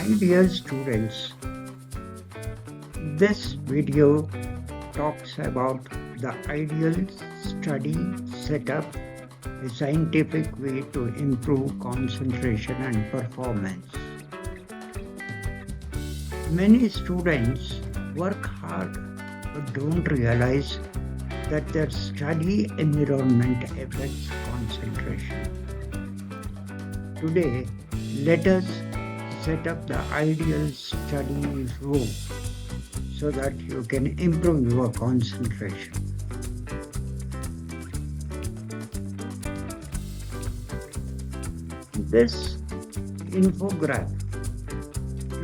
My dear students, this video talks about the ideal study setup, a scientific way to improve concentration and performance. Many students work hard but don't realize that their study environment affects concentration. Today, let us set up the ideal study room so that you can improve your concentration. This infograph,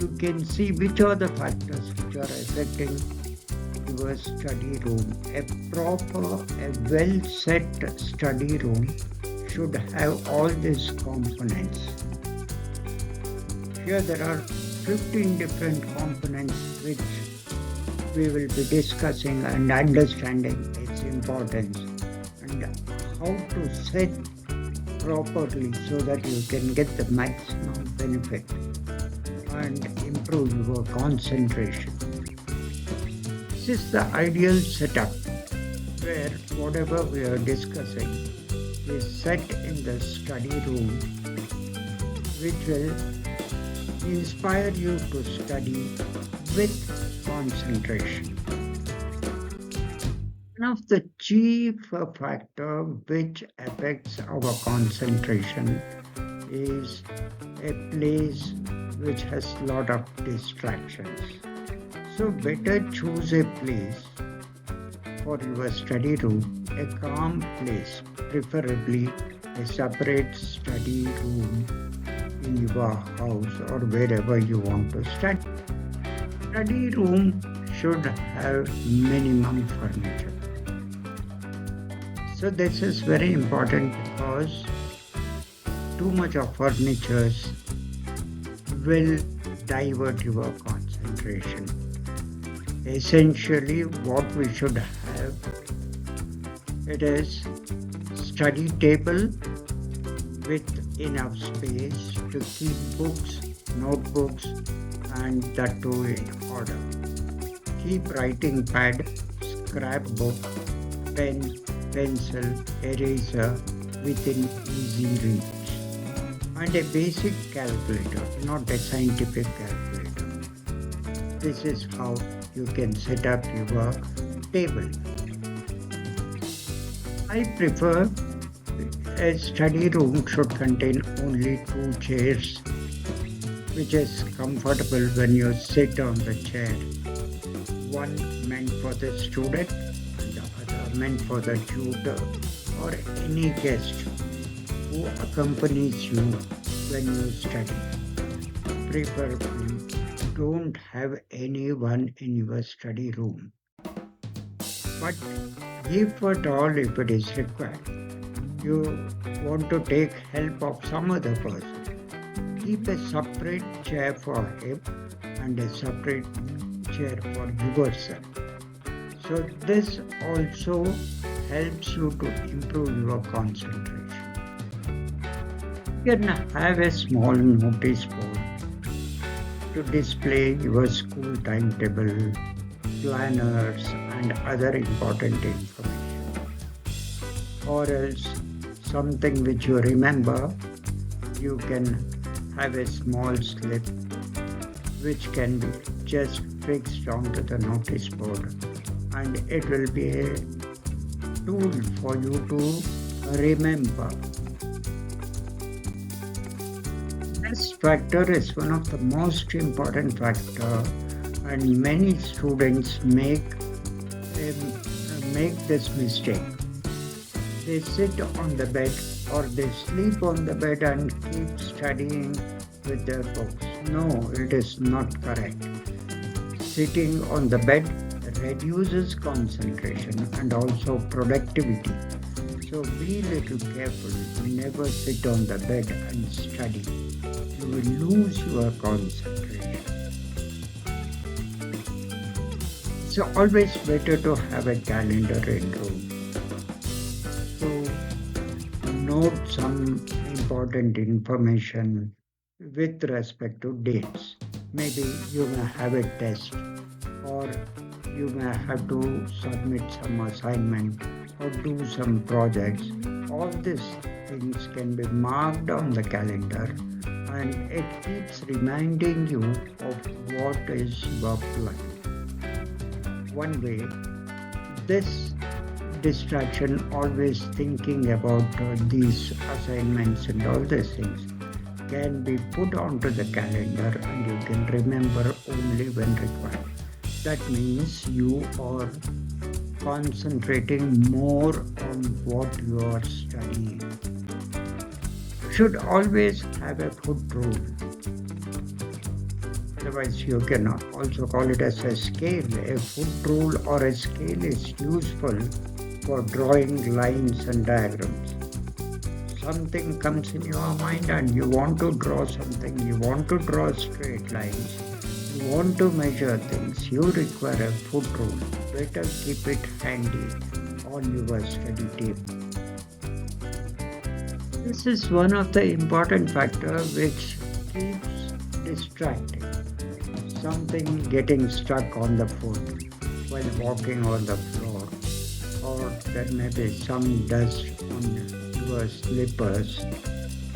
you can see which are the factors which are affecting your study room. A proper, a well set study room should have all these components. Here there are 15 different components which we will be discussing and understanding its importance and how to set properly so that you can get the maximum benefit and improve your concentration. This is the ideal setup where whatever we are discussing is set in the study room, which will inspire you to study with concentration. One of the chief factor which affects our concentration is a place which has lot of distractions. So better choose a place for your study room, a calm place, preferably a separate study room in your house or wherever you want to study. Study room should have minimum furniture. So this is very important because too much of furniture will divert your concentration. Essentially, what we should have, it is study table with enough space to keep books, notebooks, and that too in order. Keep writing pad, scrapbook, pen, pencil, eraser within easy reach. And a basic calculator, not a scientific calculator. This is how you can set up your table. I prefer a study room should contain only two chairs, which is comfortable when you sit on the chair. One meant for the student and the other meant for the tutor or any guest who accompanies you when you study. Preferably, don't have anyone in your study room. But if at all, if it is required, you want to take help of some other person, keep a separate chair for him and a separate chair for yourself. So this also helps you to improve your concentration. You can have a small notice board to display your school timetable, planners, and other important information. Or else something which you remember, you can have a small slip which can be just fixed onto the notice board, and it will be a tool for you to remember. This factor is one of the most important factor, and many students make this mistake. They sit on the bed or they sleep on the bed and keep studying with their books. No, it is not correct. Sitting on the bed reduces concentration and also productivity. So be little careful. Never sit on the bed and study. You will lose your concentration. It's always better to have a calendar in room. To note some important information with respect to dates. Maybe you may have a test, or you may have to submit some assignment or do some projects. All these things can be marked on the calendar, and it keeps reminding you of what is your plan. One way, this distraction, always thinking about these assignments and all these things, can be put onto the calendar and you can remember only when required. That means you are concentrating more on what you are studying. Should always have a foot rule. Otherwise, you can also call it as a scale. A foot rule or a scale is useful for drawing lines and diagrams. Something comes in your mind and you want to draw something, you want to draw straight lines, you want to measure things, you require a foot rule. Better keep it handy on your study table. This is one of the important factors which keeps distracting. Something getting stuck on the foot while walking on the floor, or there may be some dust on your slippers.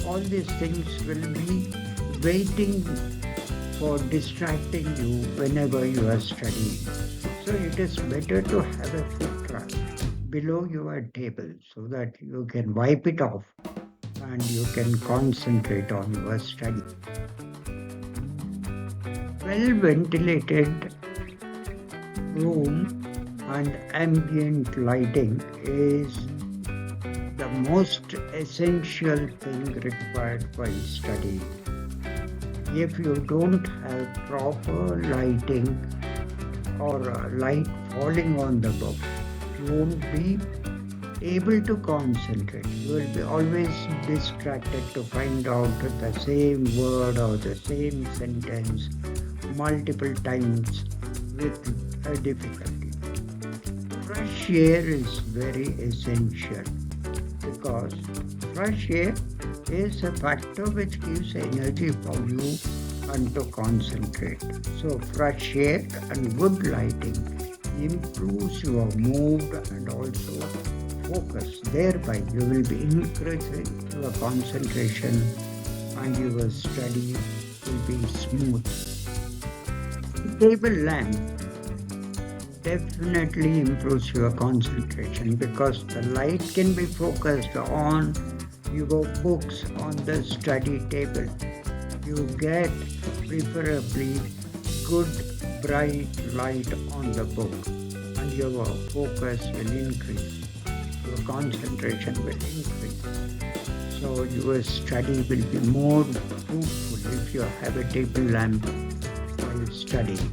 All these things will be waiting for distracting you whenever you are studying. So it is better to have a foot rug below your table so that you can wipe it off and you can concentrate on your study. Well ventilated room and ambient lighting is the most essential thing required while studying. If you don't have proper lighting or light falling on the book, you won't be able to concentrate. You will be always distracted to find out the same word or the same sentence multiple times with a difficulty. Fresh air is very essential because fresh air is a factor which gives energy for you and to concentrate. So fresh air and good lighting improves your mood and also focus. Thereby you will be increasing your concentration and your study will be smooth. Table lamp definitely improves your concentration because the light can be focused on your books on the study table. You get preferably good bright light on the book and your focus will increase. Your concentration will increase. So your study will be more fruitful if you have a table lamp while studying.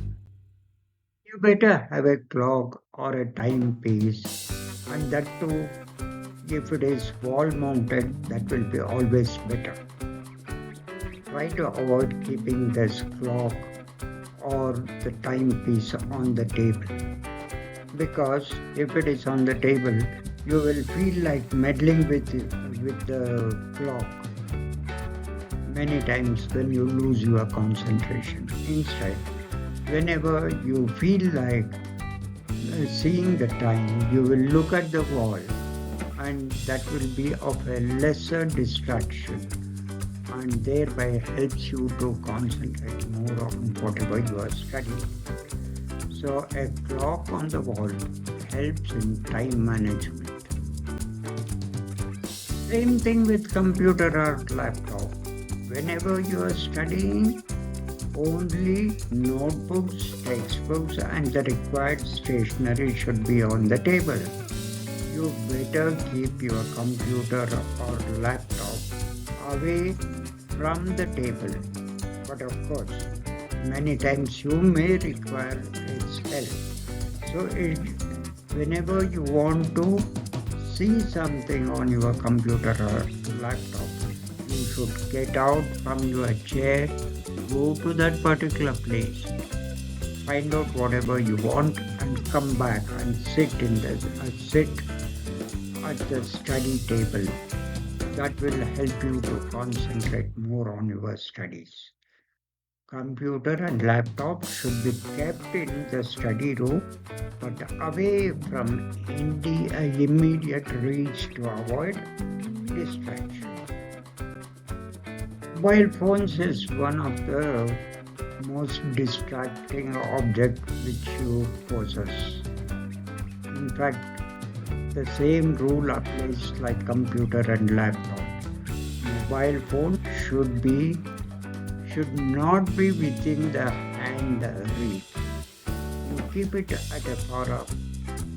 You better have a clock or a timepiece, and that too, if it is wall mounted, that will be always better. Try to avoid keeping this clock or the timepiece on the table because if it is on the table, you will feel like meddling with the clock many times when you lose your concentration. Instead, whenever you feel like seeing the time, you will look at the wall and that will be of a lesser distraction and thereby helps you to concentrate more on whatever you are studying. So a clock on the wall helps in time management. Same thing with computer or laptop. Whenever you are studying, only notebooks, textbooks, and the required stationery should be on the table. You better keep your computer or laptop away from the table. But of course, many times you may require its help. So, whenever you want to see something on your computer or laptop, you should get out from your chair, go to that particular place, find out whatever you want, and come back and sit at the study table. That will help you to concentrate more on your studies. Computer and laptop should be kept in the study room but away from immediate reach to avoid distraction. Mobile phones is one of the most distracting object which you possess. In fact, the same rule applies like computer and laptop. Mobile phone should not be within the hand reach. You keep it at a far off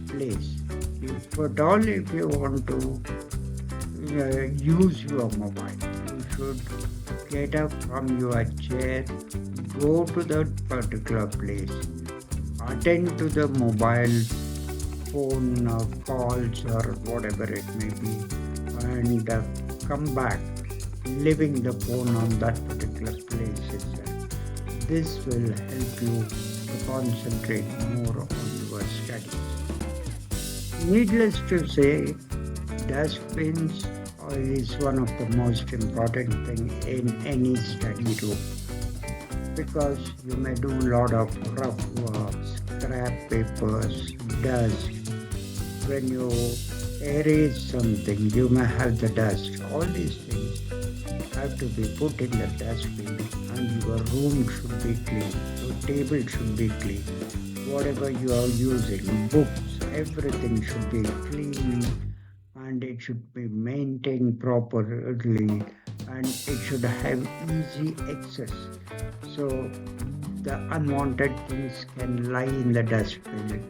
place. If at all, if you want to use your mobile, you should get up from your chair, go to that particular place, attend to the mobile phone calls or whatever it may be, and come back, leaving the phone on that particular place itself. This will help you to concentrate more on your studies. Needless to say, dustbins is one of the most important thing in any study room because you may do a lot of rough work, scrap papers, dust. When you erase something, you may have the dust. All these things have to be put in the dustbin, and your room should be clean, your table should be clean, whatever you are using, books, everything should be clean and it should be maintained properly and it should have easy access. So the unwanted things can lie in the dustbin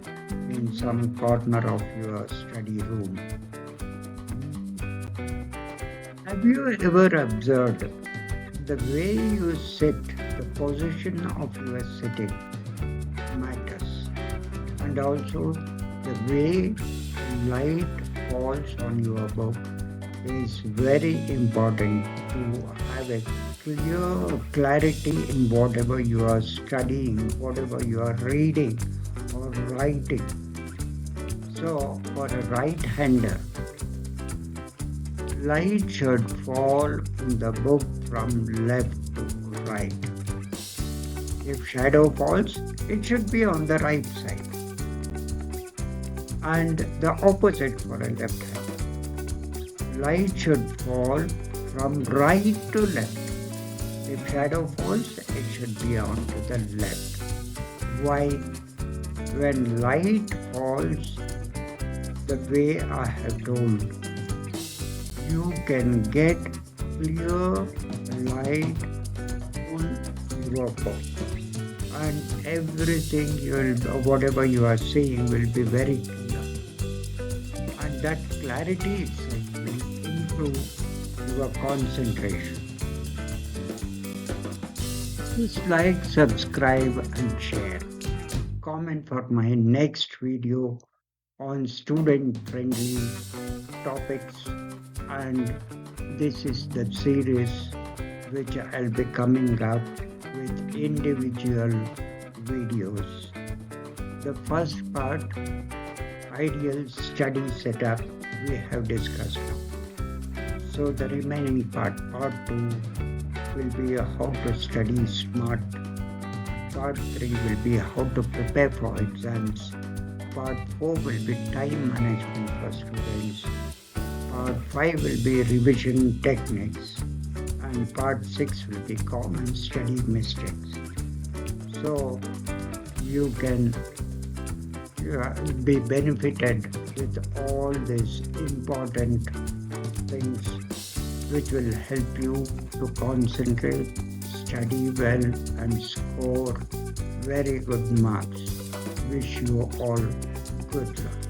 in some corner of your study room. Have you ever observed the way you sit, the position of your sitting matters, and also the way light falls on your book is very important to have a clear clarity in whatever you are studying, whatever you are reading or writing. So for a right-hander, light should fall in the book from left to right. If shadow falls, it should be on the right side. And the opposite for a left hand. Light should fall from right to left. If shadow falls, it should be on to the left. Why? When light falls the way I have told, you can get clear light on your book. And everything whatever you are seeing will be very clear. And that clarity itself will improve your concentration. Please like, subscribe and share. Comment for my next video on student-friendly topics, and this is the series which I'll be coming up with individual videos. The first part, ideal study setup, we have discussed now. So the remaining part 2, will be how to study smart. Part 3 will be how to prepare for exams. Part 4 will be time management for students. Part 5 will be revision techniques. And part 6 will be common study mistakes. So you can be benefited with all these important things which will help you to concentrate, study well and score very good marks. Wish you all good luck.